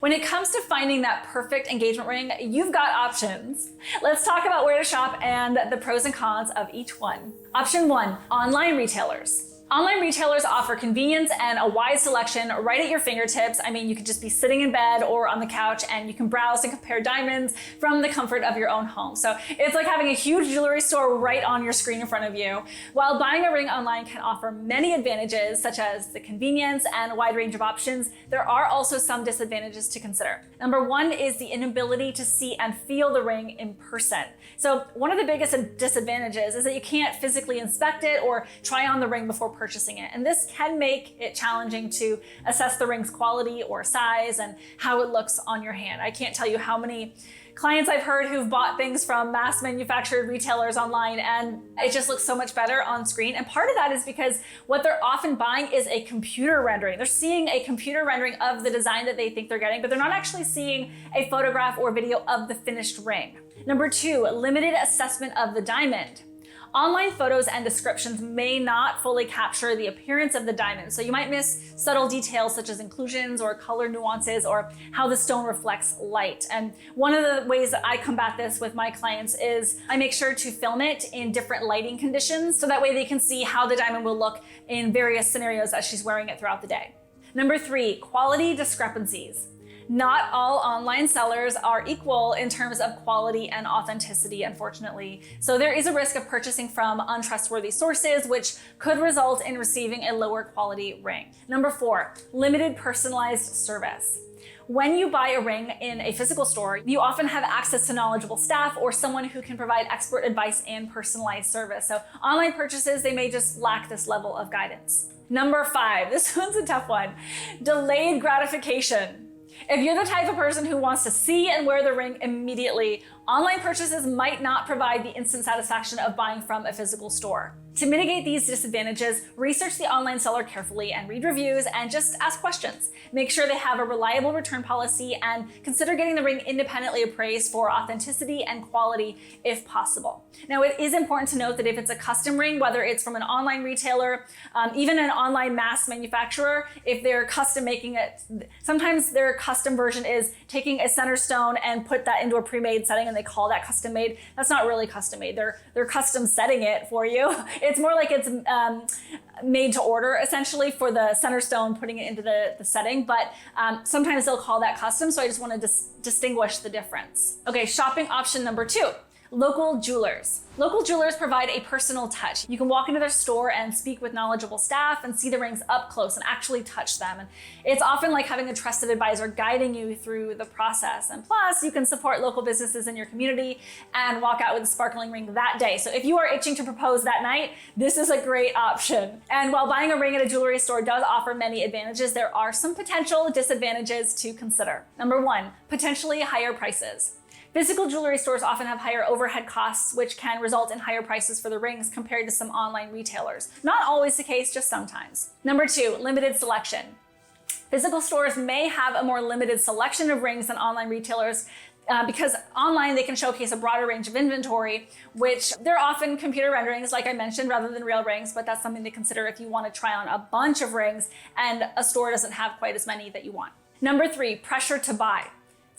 When it comes to finding that perfect engagement ring, you've got options. Let's talk about where to shop and the pros and cons of each one. Option 1, online retailers. Online retailers offer convenience and a wide selection right at your fingertips. I mean, you could just be sitting in bed or on the couch and you can browse and compare diamonds from the comfort of your own home. So it's like having a huge jewelry store right on your screen in front of you. While buying a ring online can offer many advantages, such as the convenience and a wide range of options, there are also some disadvantages to consider. Number 1 is the inability to see and feel the ring in person. So one of the biggest disadvantages is that you can't physically inspect it or try on the ring before purchasing it. And this can make it challenging to assess the ring's quality or size and how it looks on your hand. I can't tell you how many clients I've heard who've bought things from mass manufactured retailers online and it just looks so much better on screen. And part of that is because what they're often buying is a computer rendering. They're seeing a computer rendering of the design that they think they're getting, but they're not actually seeing a photograph or video of the finished ring. Number 2, limited assessment of the diamond. Online photos and descriptions may not fully capture the appearance of the diamond, so you might miss subtle details such as inclusions or color nuances or how the stone reflects light. And one of the ways that I combat this with my clients is I make sure to film it in different lighting conditions so that way they can see how the diamond will look in various scenarios as she's wearing it throughout the day. Number 3, quality discrepancies. Not all online sellers are equal in terms of quality and authenticity, unfortunately. So there is a risk of purchasing from untrustworthy sources, which could result in receiving a lower quality ring. Number 4, limited personalized service. When you buy a ring in a physical store, you often have access to knowledgeable staff or someone who can provide expert advice and personalized service. So online purchases, they may just lack this level of guidance. Number 5, this one's a tough one, delayed gratification. If you're the type of person who wants to see and wear the ring immediately, online purchases might not provide the instant satisfaction of buying from a physical store. To mitigate these disadvantages, research the online seller carefully and read reviews and just ask questions. Make sure they have a reliable return policy and consider getting the ring independently appraised for authenticity and quality if possible. Now, it is important to note that if it's a custom ring, whether it's from an online retailer, even an online mass manufacturer, if they're custom making it, sometimes their custom version is taking a center stone and put that into a pre-made setting and they call that custom made. That's not really custom made. They're custom setting it for you. It's more like it's made to order essentially for the center stone, putting it into the setting, but sometimes they'll call that custom. So I just want to distinguish the difference. Okay, shopping option number 2. Local jewelers. Local jewelers provide a personal touch. You can walk into their store and speak with knowledgeable staff and see the rings up close and actually touch them. And it's often like having a trusted advisor guiding you through the process. And plus, you can support local businesses in your community and walk out with a sparkling ring that day. So if you are itching to propose that night, this is a great option. And while buying a ring at a jewelry store does offer many advantages, there are some potential disadvantages to consider. Number 1, potentially higher prices. Physical jewelry stores often have higher overhead costs, which can result in higher prices for the rings compared to some online retailers. Not always the case, just sometimes. Number 2, limited selection. Physical stores may have a more limited selection of rings than online retailers because online they can showcase a broader range of inventory, which they're often computer renderings, like I mentioned, rather than real rings, but that's something to consider if you want to try on a bunch of rings and a store doesn't have quite as many that you want. Number 3, pressure to buy.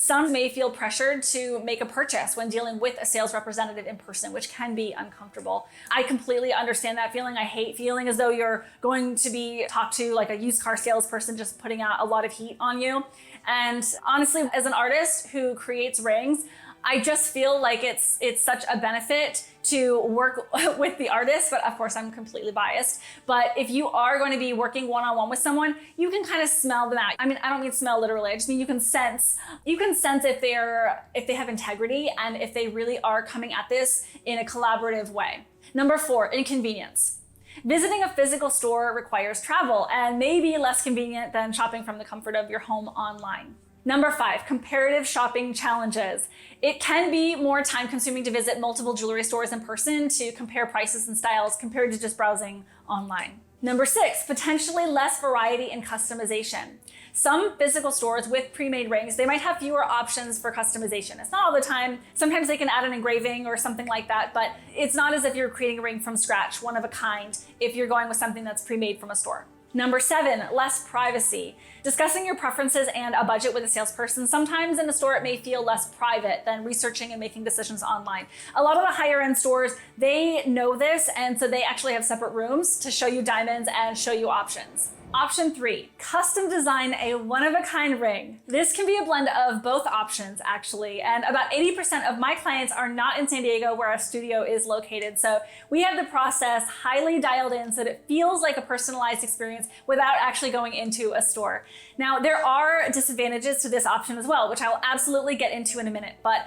Some may feel pressured to make a purchase when dealing with a sales representative in person, which can be uncomfortable. I completely understand that feeling. I hate feeling as though you're going to be talked to like a used car salesperson just putting out a lot of heat on you. And honestly, as an artist who creates rings, I just feel like it's such a benefit to work with the artist, but of course I'm completely biased. But if you are going to be working one-on-one with someone, you can kind of smell them out. I mean, I don't mean smell literally, I just mean you can sense if they have integrity and if they really are coming at this in a collaborative way. Number 4, inconvenience. Visiting a physical store requires travel and may be less convenient than shopping from the comfort of your home online. Number 5, comparative shopping challenges. It can be more time consuming to visit multiple jewelry stores in person to compare prices and styles compared to just browsing online. Number 6, potentially less variety and customization. Some physical stores with pre-made rings, they might have fewer options for customization. It's not all the time. Sometimes they can add an engraving or something like that, but it's not as if you're creating a ring from scratch, one of a kind, if you're going with something that's pre-made from a store. Number 7, less privacy. Discussing your preferences and a budget with a salesperson. Sometimes in a store it may feel less private than researching and making decisions online. A lot of the higher end stores, they know this, and so they actually have separate rooms to show you diamonds and show you options. Option 3, custom design a one-of-a-kind ring. This can be a blend of both options actually, and about 80% of my clients are not in San Diego where our studio is located, so we have the process highly dialed in so that it feels like a personalized experience without actually going into a store. Now, there are disadvantages to this option as well, which I will absolutely get into in a minute, but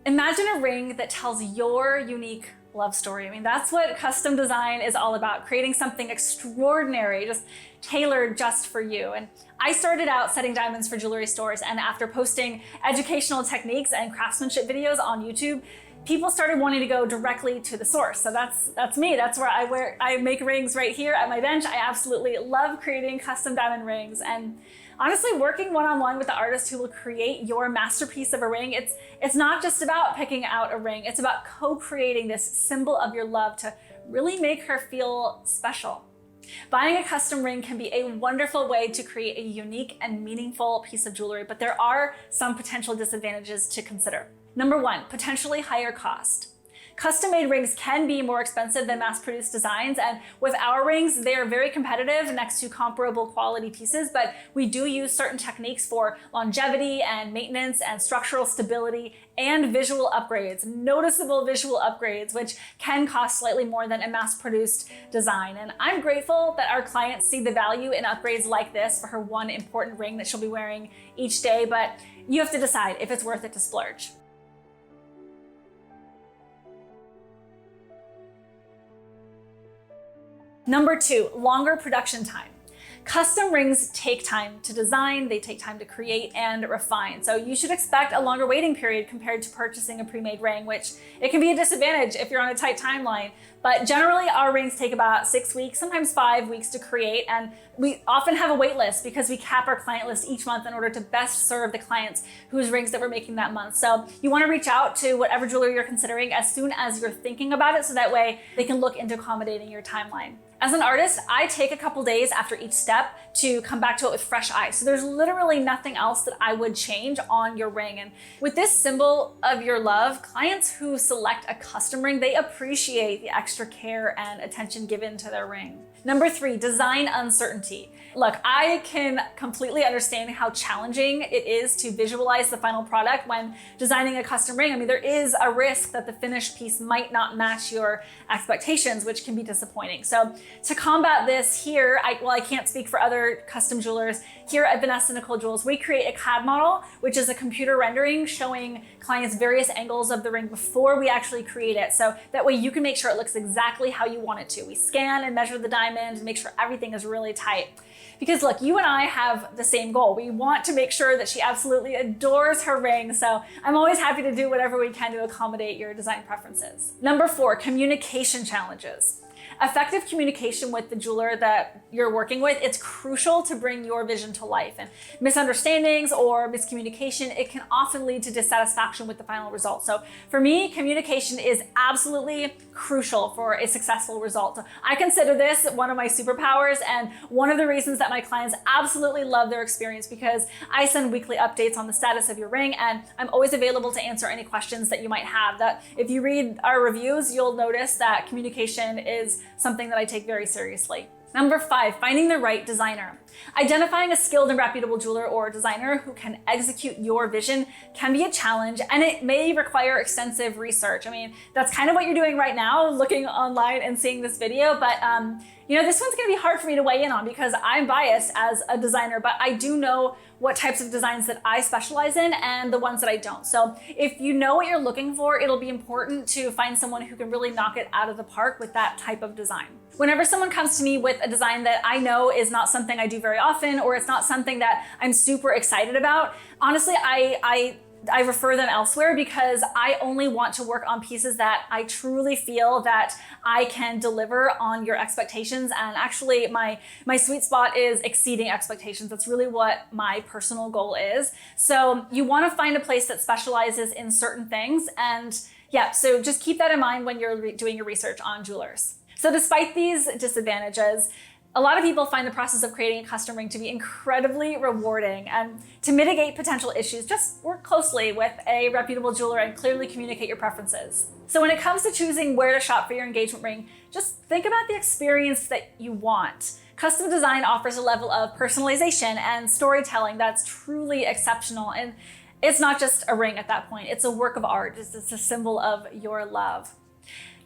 imagine a ring that tells your unique love story. I mean, that's what custom design is all about, creating something extraordinary, just tailored just for you. And I started out setting diamonds for jewelry stores, and after posting educational techniques and craftsmanship videos on YouTube, people started wanting to go directly to the source. So that's me. That's where I make rings right here at my bench. I absolutely love creating custom diamond rings. And honestly, working one-on-one with the artist who will create your masterpiece of a ring, it's not just about picking out a ring. It's about co-creating this symbol of your love to really make her feel special. Buying a custom ring can be a wonderful way to create a unique and meaningful piece of jewelry, but there are some potential disadvantages to consider. Number 1, potentially higher cost. Custom-made rings can be more expensive than mass-produced designs, and with our rings, they are very competitive next to comparable quality pieces, but we do use certain techniques for longevity and maintenance and structural stability and visual upgrades, noticeable visual upgrades, which can cost slightly more than a mass-produced design. And I'm grateful that our clients see the value in upgrades like this for her one important ring that she'll be wearing each day, but you have to decide if it's worth it to splurge. Number 2, longer production time. Custom rings take time to design, they take time to create and refine. So you should expect a longer waiting period compared to purchasing a pre-made ring, which it can be a disadvantage if you're on a tight timeline. But generally our rings take about 6 weeks, sometimes 5 weeks to create. And we often have a wait list because we cap our client list each month in order to best serve the clients whose rings that we're making that month. So you want to reach out to whatever jeweler you're considering as soon as you're thinking about it, so that way they can look into accommodating your timeline. As an artist, I take a couple days after each step to come back to it with fresh eyes. So there's literally nothing else that I would change on your ring. And with this symbol of your love, clients who select a custom ring, they appreciate the extra care and attention given to their ring. Number 3, design uncertainty. Look, I can completely understand how challenging it is to visualize the final product when designing a custom ring. I mean, there is a risk that the finished piece might not match your expectations, which can be disappointing. So to combat this here, I can't speak for other custom jewelers, here at Vanessa Nicole Jewels, we create a CAD model, which is a computer rendering showing clients various angles of the ring before we actually create it. So that way you can make sure it looks exactly how you want it to. We scan and measure the diamond and make sure everything is really tight. Because look, you and I have the same goal. We want to make sure that she absolutely adores her ring. So I'm always happy to do whatever we can to accommodate your design preferences. Number 4, communication challenges. Effective communication with the jeweler that you're working with, it's crucial to bring your vision to life. And misunderstandings or miscommunication, it can often lead to dissatisfaction with the final result. So for me, communication is absolutely crucial for a successful result. I consider this one of my superpowers and one of the reasons that my clients absolutely love their experience, because I send weekly updates on the status of your ring and I'm always available to answer any questions that you might have. That if you read our reviews, you'll notice that communication is something that I take very seriously. Number 5, finding the right designer. Identifying a skilled and reputable jeweler or designer who can execute your vision can be a challenge, and it may require extensive research. I mean, that's kind of what you're doing right now, looking online and seeing this video, but you know, this one's gonna be hard for me to weigh in on because I'm biased as a designer, but I do know what types of designs that I specialize in and the ones that I don't. So if you know what you're looking for, it'll be important to find someone who can really knock it out of the park with that type of design. Whenever someone comes to me with a design that I know is not something I do very often, or it's not something that I'm super excited about, honestly, I refer them elsewhere because I only want to work on pieces that I truly feel that I can deliver on your expectations. And actually my sweet spot is exceeding expectations. That's really what my personal goal is. So you want to find a place that specializes in certain things. And yeah, so just keep that in mind when you're doing your research on jewelers. So despite these disadvantages, A lot of people find the process of creating a custom ring to be incredibly rewarding, and to mitigate potential issues, just work closely with a reputable jeweler and clearly communicate your preferences. So when it comes to choosing where to shop for your engagement ring, just think about the experience that you want. Custom design offers a level of personalization and storytelling that's truly exceptional, and it's not just a ring at that point, it's a work of art. It's a symbol of your love.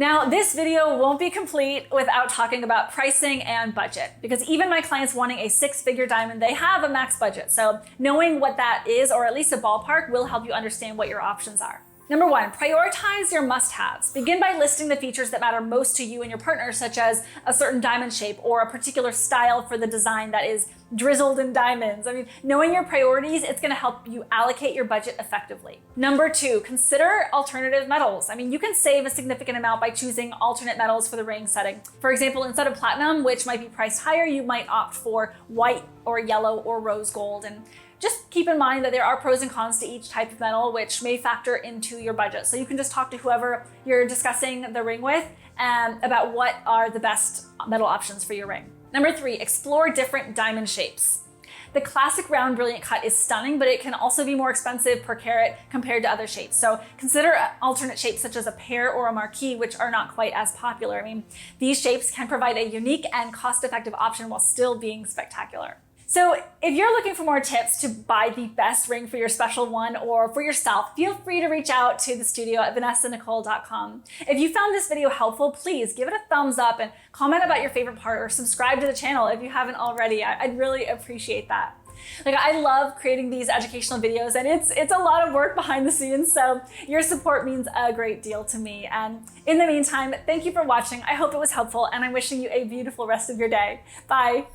Now, this video won't be complete without talking about pricing and budget, because even my clients wanting a six-figure diamond, they have a max budget. So knowing what that is, or at least a ballpark, will help you understand what your options are. Number one, prioritize your must-haves. Begin by listing the features that matter most to you and your partner, such as a certain diamond shape or a particular style for the design that is drizzled in diamonds. I mean, knowing your priorities, it's gonna help you allocate your budget effectively. Number two, consider alternative metals. I mean, you can save a significant amount by choosing alternate metals for the ring setting. For example, instead of platinum, which might be priced higher, you might opt for white or yellow or rose gold. And just keep in mind that there are pros and cons to each type of metal, which may factor into your budget. So you can just talk to whoever you're discussing the ring with about what are the best metal options for your ring. Number three, explore different diamond shapes. The classic round brilliant cut is stunning, but it can also be more expensive per carat compared to other shapes. So consider alternate shapes such as a pear or a marquise, which are not quite as popular. I mean, these shapes can provide a unique and cost-effective option while still being spectacular. So if you're looking for more tips to buy the best ring for your special one or for yourself, feel free to reach out to the studio at vanessanicole.com. If you found this video helpful, please give it a thumbs up and comment about your favorite part, or subscribe to the channel if you haven't already. I'd really appreciate that. Like, I love creating these educational videos, and it's a lot of work behind the scenes, so your support means a great deal to me. And in the meantime, thank you for watching. I hope it was helpful, and I'm wishing you a beautiful rest of your day. Bye.